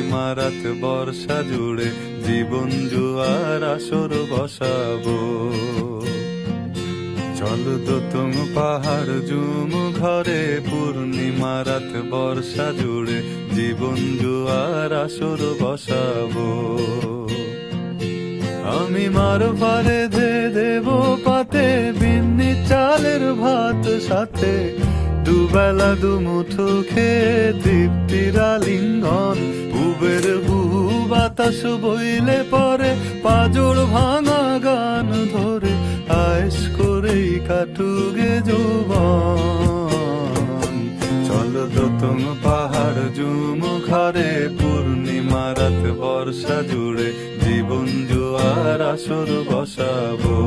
পূর্ণিমা রাত বর্ষা জুড়ে জীবন জুয়ার আসর বসাবো। চল দোতং পাহাড় জুম ঘরে পূর্ণিমা রাত বর্ষা জুড়ে জীবন জুয়ার আসর বসাবো। আমি মার ভারে ধে দেব পাতে বিন্নি চালের ভাত সাথে, দুবেলা দুমুঠো খেয়ে তৃপ্তির আলিঙ্গন। উবের বুহু বাতাস বইলে পরে পাজর ভাঙা গান ধরে আয়েশ করেই কাটুগে যৌবন। চল দোতং পাহাড় জুম ঘরে পূর্ণিমা রাত বর্ষা জুড়ে জীবন জুয়ার আসর বসাবো।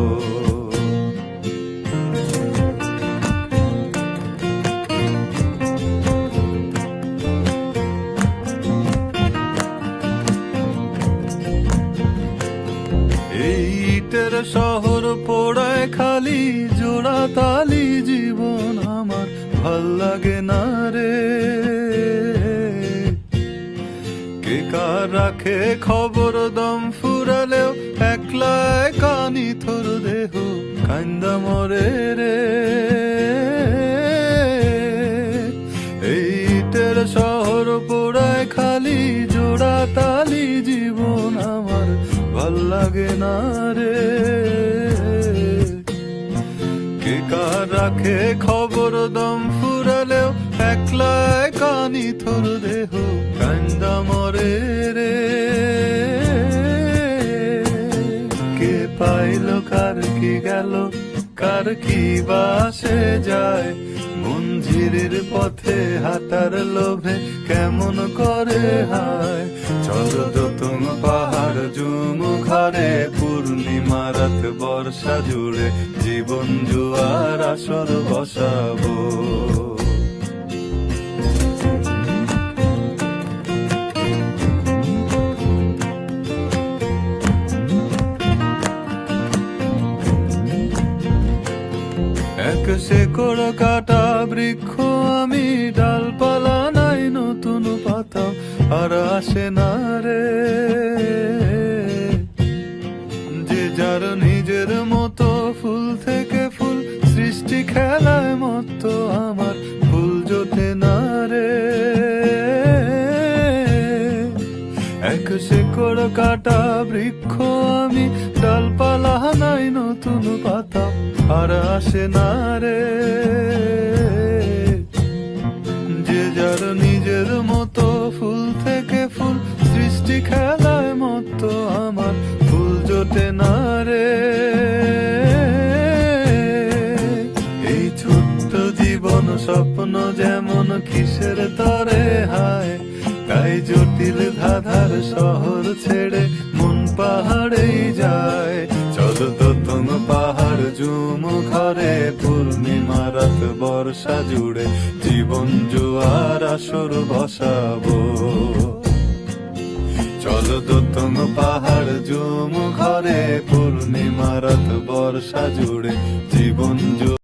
ইটের শহর পোড়ায় খালি জোড়া তালি জীবন আমার ভাল লাগে না রে। কে কার রাখে খবর দম ফুরালেও একলা কানি থর দেহ কান্দা মরে রে। ইটের শহর পোড়ায় খালি জোড়া তালি জীবন আমার ভাল লাগে না রে। কে কার রাখে খবর দম ফুরালেও একলা কানি থর দেহ কান্দা মরে রে। কে পাইল কার কি গেল কার কি বাসে যায়, মঞ্জিরের পথে হাঁটার লোভে কেমন করে হায়। চল দোতং পাহাড় জুম ঘরে পূর্ণিমা রাত বর্ষা জুড়ে জীবন জুয়ার আসর বসাবো। এক শেকড় কাটা বৃক্ষ আমি, ডালপালা নাই নতুন পাতা আর আসে না রে। যে যার নিজের মতো ফুল থেকে ফুল সৃষ্টি খেলায় মতো আমার ফুল জোটে না রে। এক শেকড় কাটা বৃক্ষ আমি, ডালপালা নাই নতুন পাতা আর আসে না রে। যে যার নিজের মতো ফুল থেকে ফুল সৃষ্টি খেলায় মতো আমার ফুল জোটে না রে। এই ছোট্ট জীবন স্বপ্ন যেমন কিসের তরে হায়, তাই জটিল ধাঁধার শহর ছেড়ে মন পাহাড়েই যায়। চল দোতং পাহাড় জুম ঘরে পূর্ণিমা রাত বর্ষা জুড়ে জীবন জুয়ার আসর বসাবো। চল দোতং পাহাড় জুম ঘরে পূর্ণিমা রাত বর্ষা জুড়ে জীবন